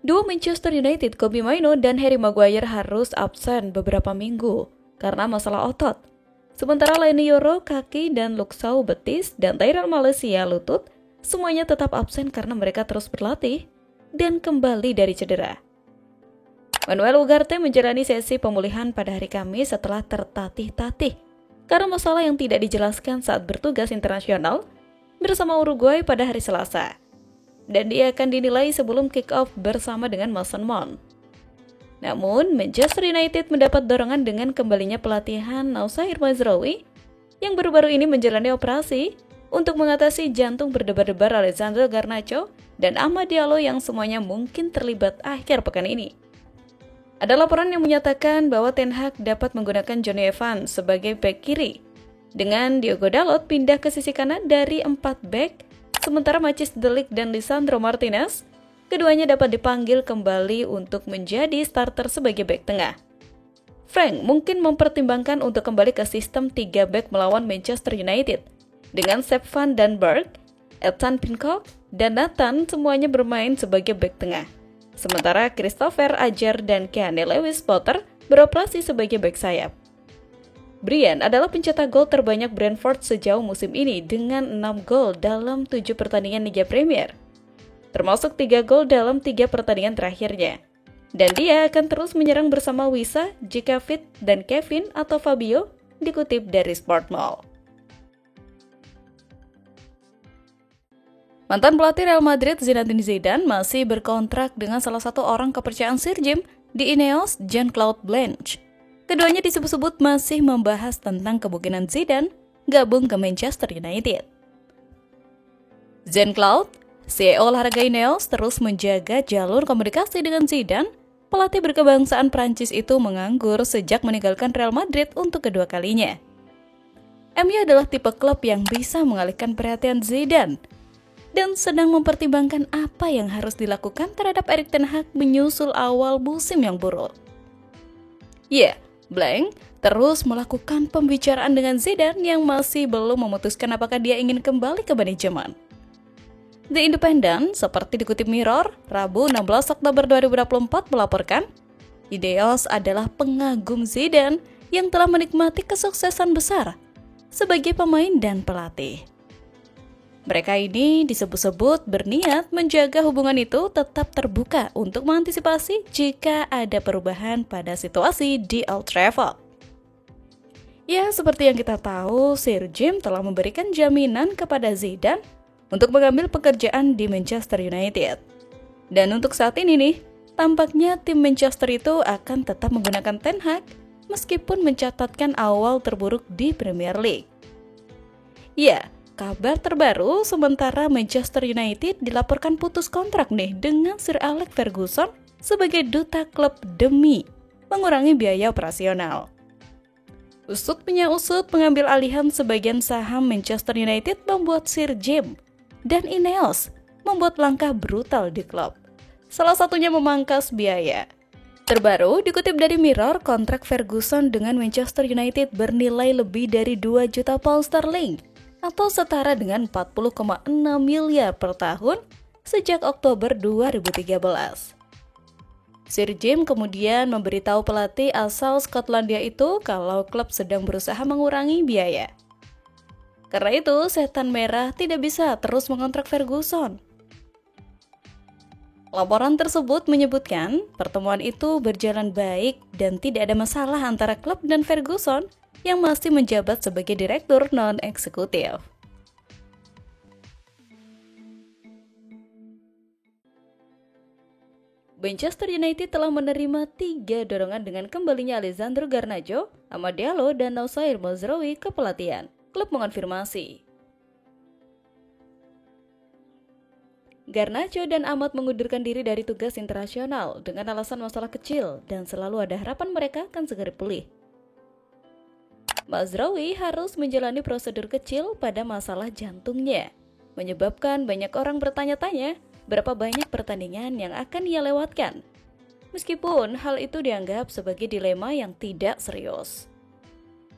Duo Manchester United, Kobbie Mainoo dan Harry Maguire harus absen beberapa minggu karena masalah otot. Sementara Leny Yoro kaki dan Luke Shaw betis dan Tyrell Malacia lutut semuanya tetap absen karena mereka terus berlatih dan kembali dari cedera. Manuel Ugarte menjalani sesi pemulihan pada hari Kamis setelah tertatih-tatih karena masalah yang tidak dijelaskan saat bertugas internasional bersama Uruguay pada hari Selasa. Dan dia akan dinilai sebelum kick-off bersama dengan Mason Mount. Namun, Manchester United mendapat dorongan dengan kembalinya pelatihan Noussair Mazraoui yang baru-baru ini menjalani operasi untuk mengatasi jantung berdebar-debar Alessandro Garnacho dan Amad Diallo yang semuanya mungkin terlibat akhir pekan ini. Ada laporan yang menyatakan bahwa Ten Hag dapat menggunakan Jonny Evans sebagai bek kiri, dengan Diogo Dalot pindah ke sisi kanan dari 4 bek. Sementara Matthijs de Ligt dan Lisandro Martinez, keduanya dapat dipanggil kembali untuk menjadi starter sebagai bek tengah. Frank mungkin mempertimbangkan untuk kembali ke sistem 3 bek melawan Manchester United, dengan Sepp van den Berg, Edson Pincock, dan Nathan semuanya bermain sebagai bek tengah. Sementara Christopher Ajer dan Keane Lewis-Potter beroperasi sebagai bek sayap. Brian adalah pencetak gol terbanyak Brentford sejauh musim ini dengan 6 gol dalam 7 pertandingan Liga Premier, termasuk 3 gol dalam 3 pertandingan terakhirnya. Dan dia akan terus menyerang bersama Wissa jika fit dan Kevin atau Fabio, dikutip dari Sportmail. Mantan pelatih Real Madrid Zinedine Zidane masih berkontrak dengan salah satu orang kepercayaan Sir Jim di Ineos, Jean-Claude Blanche. Keduanya disebut-sebut masih membahas tentang kemungkinan Zidane gabung ke Manchester United. Jean-Claude, CEO olahraga Ineos, terus menjaga jalur komunikasi dengan Zidane. Pelatih berkebangsaan Prancis itu menganggur sejak meninggalkan Real Madrid untuk kedua kalinya. MU adalah tipe klub yang bisa mengalihkan perhatian Zidane dan sedang mempertimbangkan apa yang harus dilakukan terhadap Erik ten Hag menyusul awal musim yang buruk. Blank terus melakukan pembicaraan dengan Zidane yang masih belum memutuskan apakah dia ingin kembali ke manajemen. The Independent, seperti dikutip Mirror, Rabu 16 Oktober 2024 melaporkan, Ineos adalah pengagum Zidane yang telah menikmati kesuksesan besar sebagai pemain dan pelatih. Mereka ini disebut-sebut berniat menjaga hubungan itu tetap terbuka untuk mengantisipasi jika ada perubahan pada situasi di Old Trafford. Ya, seperti yang kita tahu, Sir Jim telah memberikan jaminan kepada Zidane untuk mengambil pekerjaan di Manchester United. Dan untuk saat ini nih, tampaknya tim Manchester itu akan tetap menggunakan Ten Hag meskipun mencatatkan awal terburuk di Premier League. Kabar terbaru, sementara Manchester United dilaporkan putus kontrak nih dengan Sir Alex Ferguson sebagai duta klub demi mengurangi biaya operasional. Usut punya usut, pengambil alihan sebagian saham Manchester United membuat Sir Jim dan Ineos membuat langkah brutal di klub. Salah satunya memangkas biaya. Terbaru, dikutip dari Mirror, kontrak Ferguson dengan Manchester United bernilai lebih dari 2 juta pound sterling atau setara dengan 40,6 miliar per tahun sejak Oktober 2013. Sir Jim kemudian memberitahu pelatih asal Skotlandia itu kalau klub sedang berusaha mengurangi biaya. Karena itu, setan merah tidak bisa terus mengontrak Ferguson. Laporan tersebut menyebutkan pertemuan itu berjalan baik dan tidak ada masalah antara klub dan Ferguson yang masih menjabat sebagai direktur non-eksekutif. Manchester United telah menerima 3 dorongan dengan kembalinya Alessandro Garnacho, Amad Diallo, dan Noussair Mazraoui ke pelatihan. Klub mengonfirmasi. Garnacho dan Amad mengundurkan diri dari tugas internasional dengan alasan masalah kecil dan selalu ada harapan mereka akan segera pulih. Mazraoui harus menjalani prosedur kecil pada masalah jantungnya, menyebabkan banyak orang bertanya-tanya berapa banyak pertandingan yang akan ia lewatkan. Meskipun hal itu dianggap sebagai dilema yang tidak serius.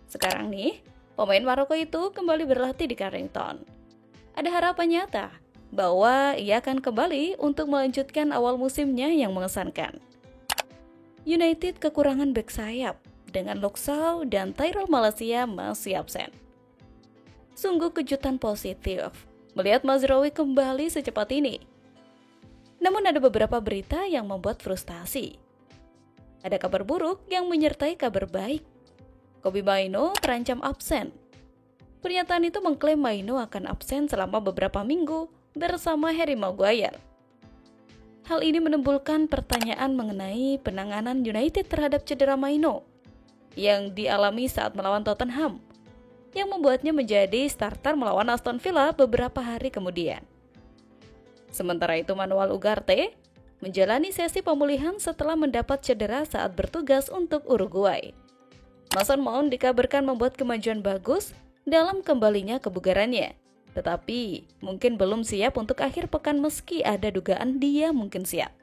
Sekarang nih, pemain Maroko itu kembali berlatih di Carrington. Ada harapan nyata bahwa ia akan kembali untuk melanjutkan awal musimnya yang mengesankan. United kekurangan bek sayap dengan Luke Shaw dan Tyrell Malacia masih absen. Sungguh kejutan positif melihat Mazraoui kembali secepat ini. Namun ada beberapa berita yang membuat frustasi. Ada kabar buruk yang menyertai kabar baik. Kobbie Mainoo terancam absen. Pernyataan itu mengklaim Mainoo akan absen selama beberapa minggu bersama Harry Maguire. Hal ini menimbulkan pertanyaan mengenai penanganan United terhadap cedera Mainoo yang dialami saat melawan Tottenham, yang membuatnya menjadi starter melawan Aston Villa beberapa hari kemudian. Sementara itu Manuel Ugarte menjalani sesi pemulihan setelah mendapat cedera saat bertugas untuk Uruguay. Mason Mount dikabarkan membuat kemajuan bagus dalam kembalinya kebugarannya, tetapi mungkin belum siap untuk akhir pekan meski ada dugaan dia mungkin siap.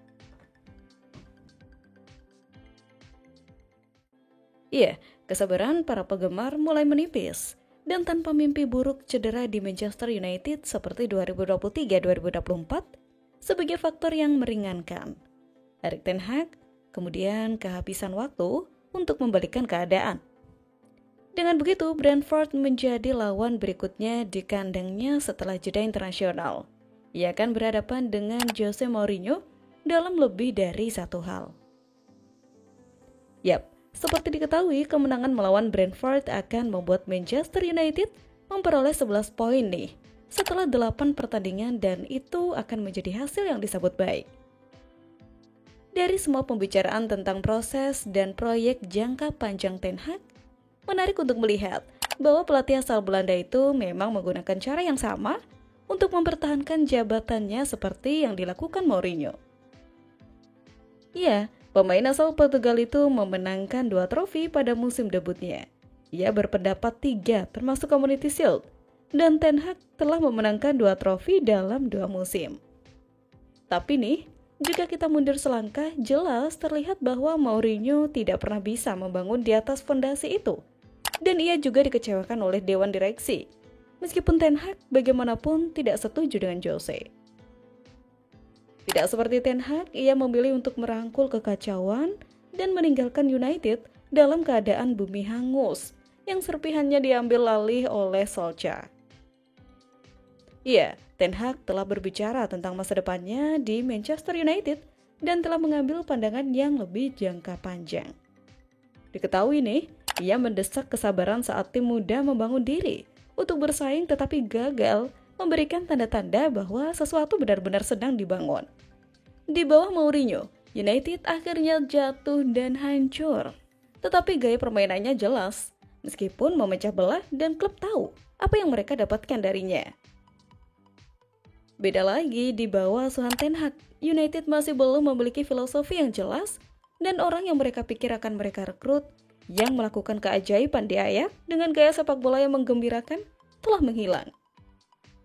Iya, kesabaran para penggemar mulai menipis. Dan tanpa mimpi buruk cedera di Manchester United seperti 2023-2024 sebagai faktor yang meringankan, Erik ten Hag kemudian kehabisan waktu untuk membalikan keadaan. Dengan begitu, Brentford menjadi lawan berikutnya di kandangnya setelah jeda internasional. Ia akan berhadapan dengan Jose Mourinho dalam lebih dari satu hal. Yap, seperti diketahui, kemenangan melawan Brentford akan membuat Manchester United memperoleh 11 poin nih setelah 8 pertandingan, dan itu akan menjadi hasil yang disambut baik. Dari semua pembicaraan tentang proses dan proyek jangka panjang Ten Hag, menarik untuk melihat bahwa pelatih asal Belanda itu memang menggunakan cara yang sama untuk mempertahankan jabatannya seperti yang dilakukan Mourinho. Ya, pemain asal Portugal itu memenangkan 2 trofi pada musim debutnya. Ia berpendapat 3 termasuk Community Shield, dan Ten Hag telah memenangkan 2 trofi dalam 2 musim. Tapi nih, jika kita mundur selangkah, jelas terlihat bahwa Mourinho tidak pernah bisa membangun di atas fondasi itu. Dan ia juga dikecewakan oleh dewan direksi, meskipun Ten Hag bagaimanapun tidak setuju dengan Jose. Tidak seperti Ten Hag, ia memilih untuk merangkul kekacauan dan meninggalkan United dalam keadaan bumi hangus yang serpihannya diambil alih oleh Solskjaer. Iya, Ten Hag telah berbicara tentang masa depannya di Manchester United dan telah mengambil pandangan yang lebih jangka panjang. Diketahui nih, ia mendesak kesabaran saat tim muda membangun diri untuk bersaing tetapi gagal memberikan tanda-tanda bahwa sesuatu benar-benar sedang dibangun. Di bawah Mourinho, United akhirnya jatuh dan hancur. Tetapi gaya permainannya jelas, meskipun memecah belah dan klub tahu apa yang mereka dapatkan darinya. Beda lagi di bawah asuhan Ten Hag, United masih belum memiliki filosofi yang jelas dan orang yang mereka pikir akan mereka rekrut yang melakukan keajaiban di Ajax dengan gaya sepak bola yang menggembirakan telah menghilang.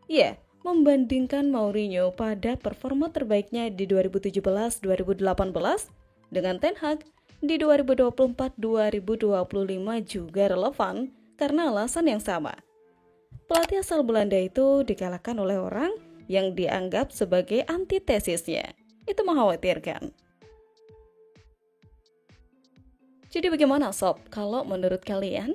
Ya, membandingkan Mourinho pada performa terbaiknya di 2017-2018 dengan Ten Hag di 2024-2025 juga relevan karena alasan yang sama. Pelatih asal Belanda itu dikalahkan oleh orang yang dianggap sebagai antitesisnya. Itu mengkhawatirkan. Jadi bagaimana sob kalau menurut kalian?